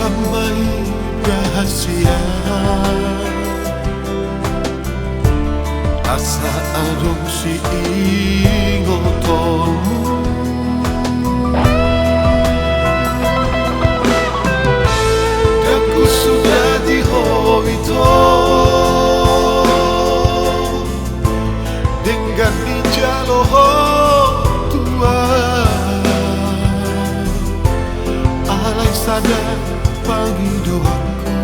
amai rahasia asa adopsi ingotomu. Aku sudah dihoito dengan ijaloho tua alai sadar pagi doaku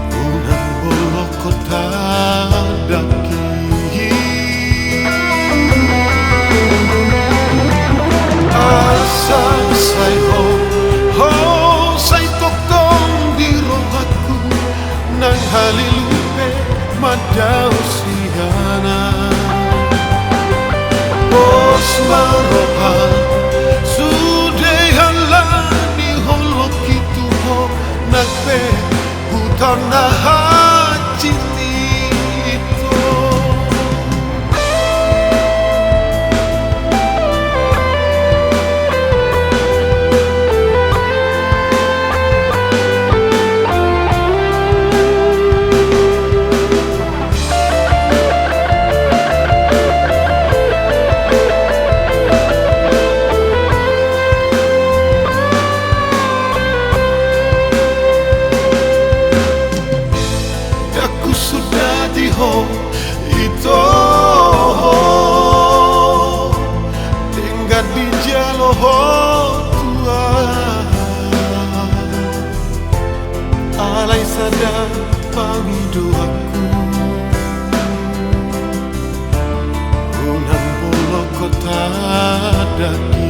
unang bolok kota daki asal say ho say tokong di rohatku nang halilupe madau siana os marohan nagpe hutan na hachiti ito. Ito tinggal di jaloho tua alai sadar pagi doaku unang bolok kota daki